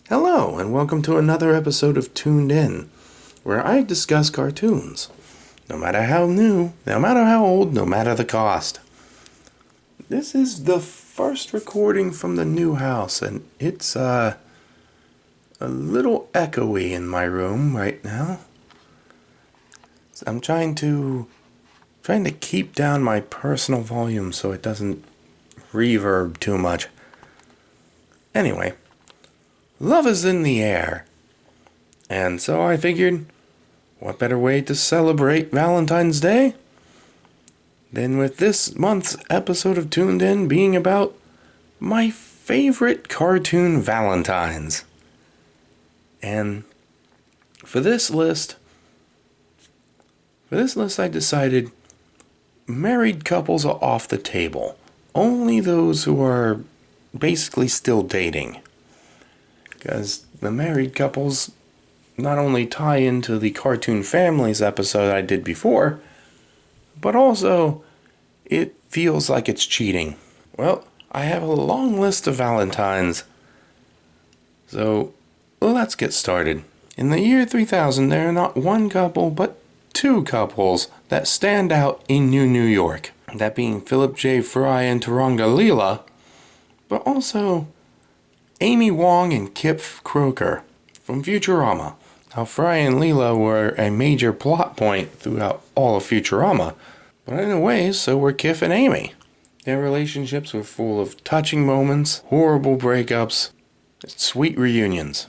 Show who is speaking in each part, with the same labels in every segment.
Speaker 1: Hello, and welcome to another episode of Toon'd, where I discuss cartoons. No matter how new, no matter how old, no matter the cost. This is the first recording from the new house, and it's a little echoey in my room right now. I'm trying to keep down my personal volume so it doesn't reverb too much. Anyway, love is in the air. And so I figured, what better way to celebrate Valentine's Day than with this month's episode of Toon'd being about my favorite cartoon Valentines. And for this list I decided married couples are off the table. Only those who are basically still dating. Because the married couples not only tie into the Cartoon Families episode I did before, but also it feels like it's cheating. Well, I have a long list of Valentines. So let's get started. In the year 3000, there are not one couple, but two couples that stand out in New York. That being Philip J. Fry and Taranga Leela, but also Amy Wong and Kip Croker from Futurama. Now, Fry and Leela were a major plot point throughout all of Futurama, but in a way, so were Kip and Amy. Their relationships were full of touching moments, horrible breakups, sweet reunions.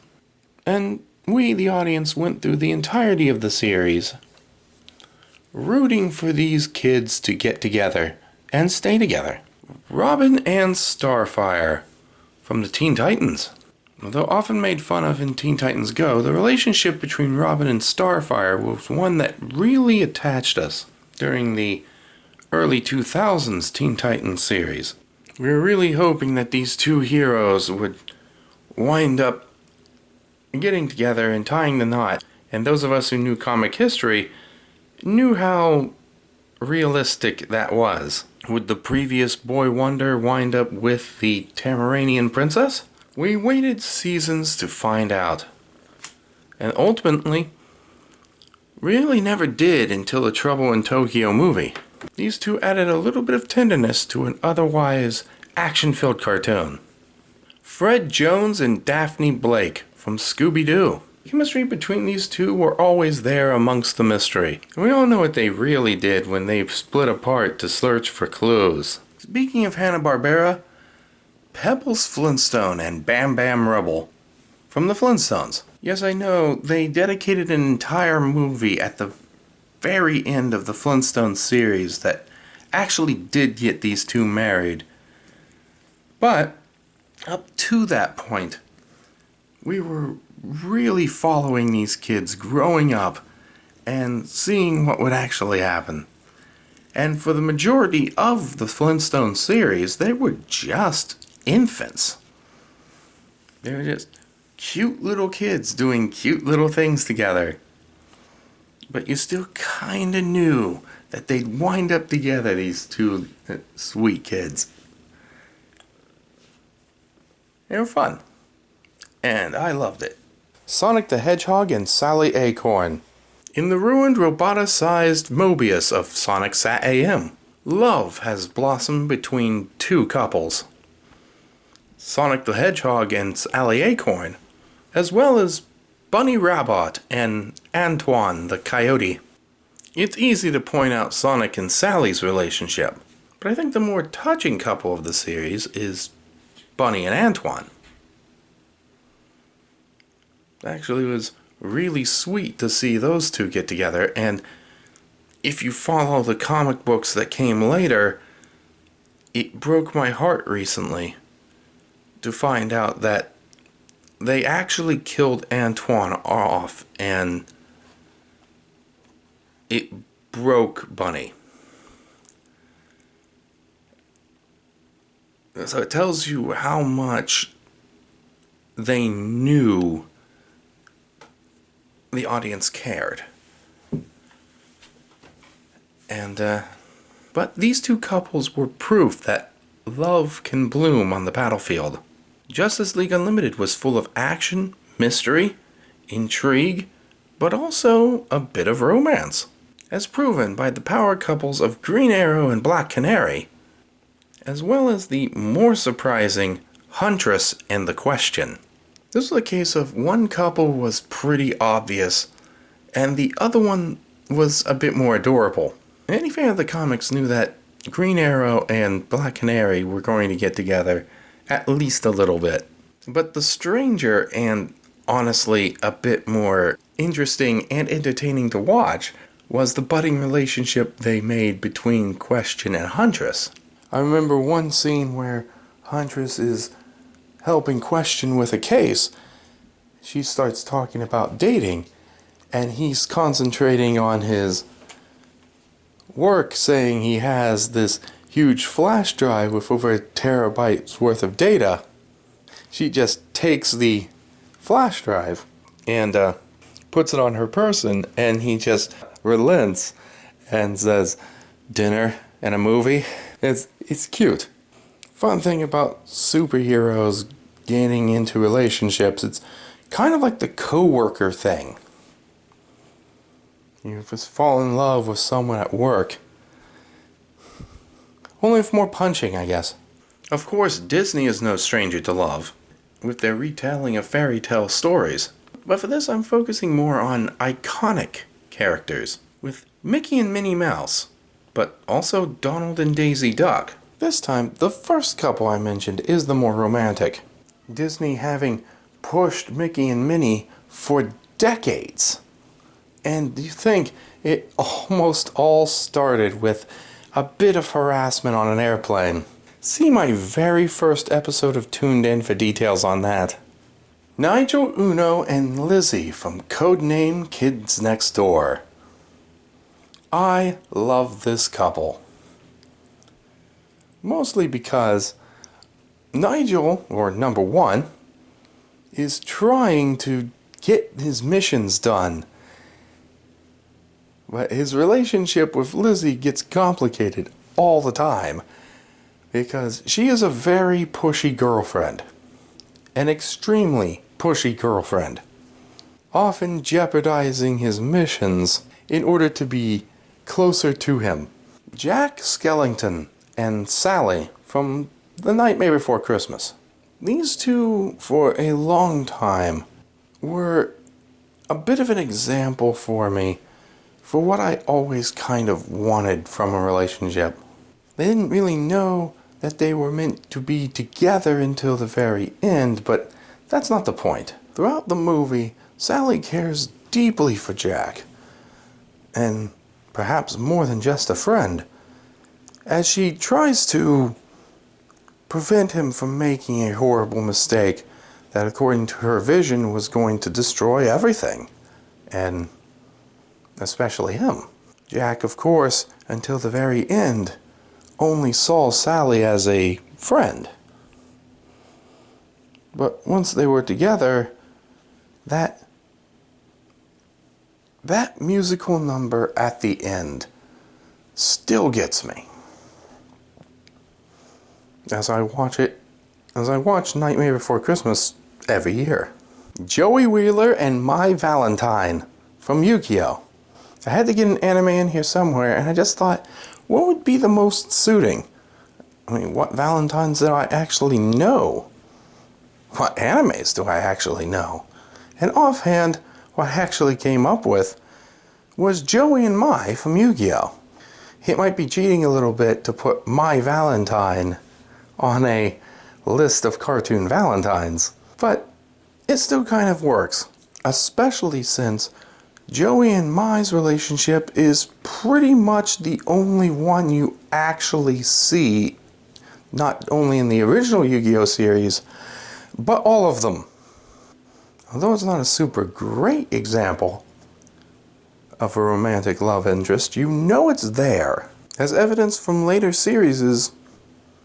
Speaker 1: And we, the audience, went through the entirety of the series, rooting for these kids to get together and stay together. Robin and Starfire from the Teen Titans. Although often made fun of in Teen Titans Go, the relationship between Robin and Starfire was one that really attached us during the early 2000s Teen Titans series. We were really hoping that these two heroes would wind up getting together and tying the knot, and those of us who knew comic history knew how realistic that was. Would the previous Boy Wonder wind up with the Tamaranian princess? We waited seasons to find out. And ultimately, really never did until the Trouble in Tokyo movie. These two added a little bit of tenderness to an otherwise action-filled cartoon. Fred Jones and Daphne Blake from Scooby-Doo. Chemistry between these two were always there amongst the mystery. And we all know what they really did when they split apart to search for clues. Speaking of Hanna-Barbera, Pebbles Flintstone and Bam Bam Rubble from the Flintstones. Yes, I know, they dedicated an entire movie at the very end of the Flintstones series that actually did get these two married. But up to that point, we were really following these kids growing up and seeing what would actually happen. And for the majority of the Flintstones series, they were just infants. They were just cute little kids doing cute little things together. But you still kind of knew that they'd wind up together, these two sweet kids. They were fun. And I loved it. Sonic the Hedgehog and Sally Acorn. In the ruined roboticized Mobius of Sonic Sat AM, love has blossomed between two couples. Sonic the Hedgehog and Sally Acorn, as well as Bunny Rabbit and Antoine the Coyote. It's easy to point out Sonic and Sally's relationship, but I think the more touching couple of the series is Bunny and Antoine. Actually, it was really sweet to see those two get together, and if you follow the comic books that came later, it broke my heart recently to find out that they actually killed Antoine off, and it broke Bunny. So it tells you how much they knew the audience cared. And, but these two couples were proof that love can bloom on the battlefield. Justice League Unlimited was full of action, mystery, intrigue, but also a bit of romance, as proven by the power couples of Green Arrow and Black Canary, as well as the more surprising Huntress and the Question. This was a case of one couple was pretty obvious, and the other one was a bit more adorable. Any fan of the comics knew that Green Arrow and Black Canary were going to get together at least a little bit. But the stranger and honestly a bit more interesting and entertaining to watch was the budding relationship they made between Question and Huntress. I remember one scene where Huntress is helping Question with a case. She starts talking about dating, and he's concentrating on his work, saying he has this huge flash drive with over a terabyte's worth of data. She just takes the flash drive and puts it on her person, and he just relents and says, "Dinner and a movie." It's cute. Fun thing about superheroes getting into relationships, it's kind of like the coworker thing. You just fall in love with someone at work. Only with more punching, I guess. Of course, Disney is no stranger to love, with their retelling of fairy tale stories. But for this, I'm focusing more on iconic characters, with Mickey and Minnie Mouse, but also Donald and Daisy Duck. This time, the first couple I mentioned is the more romantic. Disney having pushed Mickey and Minnie for decades. And you think it almost all started with a bit of harassment on an airplane. See my very first episode of Toon'd for details on that. Nigel, Uno, and Lizzy from Codename Kids Next Door. I love this couple. Mostly because Nigel, or number one, is trying to get his missions done. But his relationship with Lizzy gets complicated all the time because she is a very pushy girlfriend. An extremely pushy girlfriend. Often jeopardizing his missions in order to be closer to him. Jack Skellington and Sally from The Nightmare Before Christmas. These two, for a long time, were a bit of an example for me for what I always kind of wanted from a relationship. They didn't really know that they were meant to be together until the very end, but that's not the point. Throughout the movie, Sally cares deeply for Jack, and perhaps more than just a friend, as she tries to prevent him from making a horrible mistake that, according to her vision, was going to destroy everything, and especially him. Jack, of course, until the very end, only saw Sally as a friend. But once they were together, that musical number at the end still gets me. As I watch Nightmare Before Christmas every year. Joey Wheeler and My Valentine from Yu-Gi-Oh! I had to get an anime in here somewhere, and I just thought, what would be the most suiting? I mean, what Valentines do I actually know? What animes do I actually know? And offhand, what I actually came up with was Joey and Mai from Yu-Gi-Oh! It might be cheating a little bit to put My Valentine on a list of cartoon Valentines, but it still kind of works, especially since Joey and Mai's relationship is pretty much the only one you actually see, not only in the original Yu-Gi-Oh! Series, but all of them. Although it's not a super great example of a romantic love interest, you know it's there. As evidence from later series,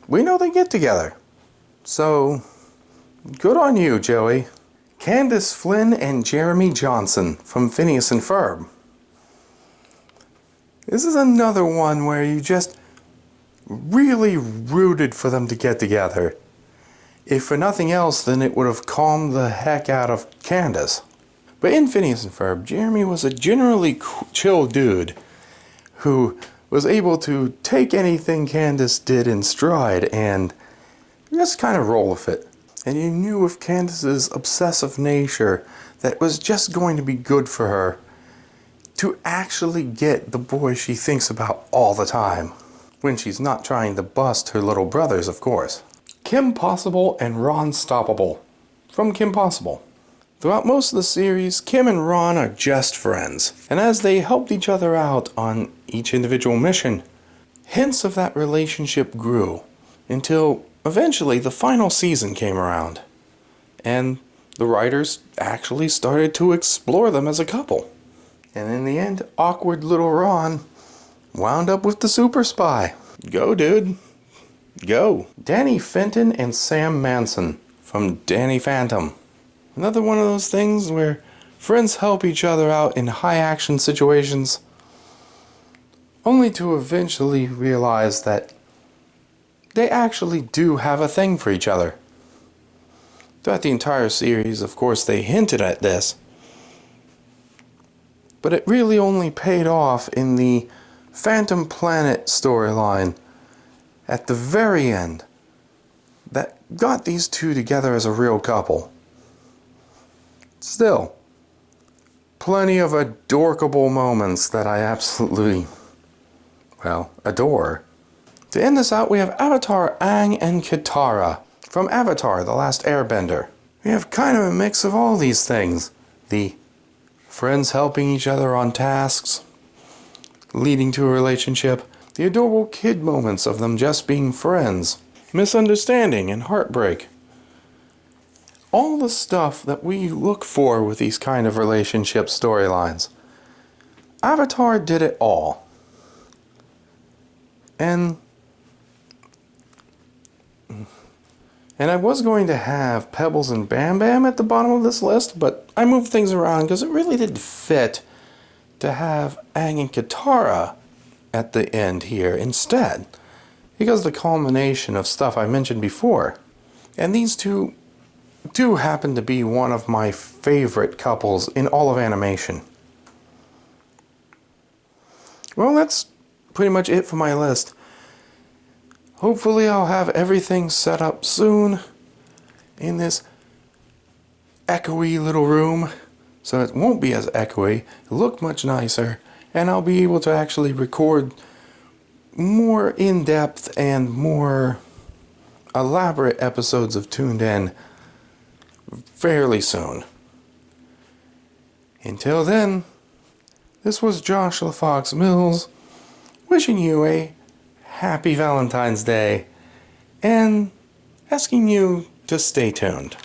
Speaker 1: we know they get together. So, good on you, Joey. Candace Flynn and Jeremy Johnson from Phineas and Ferb. This is another one where you just really rooted for them to get together. If for nothing else, then it would have calmed the heck out of Candace. But in Phineas and Ferb, Jeremy was a generally chill dude who was able to take anything Candace did in stride and just kind of roll with it. And you knew with Candace's obsessive nature that it was just going to be good for her to actually get the boy she thinks about all the time. When she's not trying to bust her little brothers, of course. Kim Possible and Ron Stoppable. From Kim Possible. Throughout most of the series, Kim and Ron are just friends. And as they helped each other out on each individual mission, hints of that relationship grew until eventually the final season came around. And the writers actually started to explore them as a couple. And in the end, awkward little Ron wound up with the super spy. Go, dude. Go. Danny Fenton and Sam Manson from Danny Phantom. Another one of those things where friends help each other out in high action situations, only to eventually realize that they actually do have a thing for each other. Throughout the entire series, of course, they hinted at this, but it really only paid off in the Phantom Planet storyline at the very end that got these two together as a real couple. Still, plenty of adorkable moments that I absolutely, adore. To end this out, we have Avatar Aang and Katara from Avatar, The Last Airbender. We have kind of a mix of all these things. The friends helping each other on tasks, leading to a relationship. The adorable kid moments of them just being friends. Misunderstanding and heartbreak. All the stuff that we look for with these kind of relationship storylines. Avatar did it all. And I was going to have Pebbles and Bam Bam at the bottom of this list, but I moved things around because it really didn't fit to have Aang and Katara at the end here instead, because of the culmination of stuff I mentioned before. And these two do happen to be one of my favorite couples in all of animation. Well, that's pretty much it for my list. Hopefully I'll have everything set up soon in this echoey little room, so it won't be as echoey, it'll look much nicer, and I'll be able to actually record more in-depth and more elaborate episodes of Toon'd fairly soon. Until then, this was Josh LaFox Mills, wishing you a happy Valentine's Day, and asking you to stay tuned.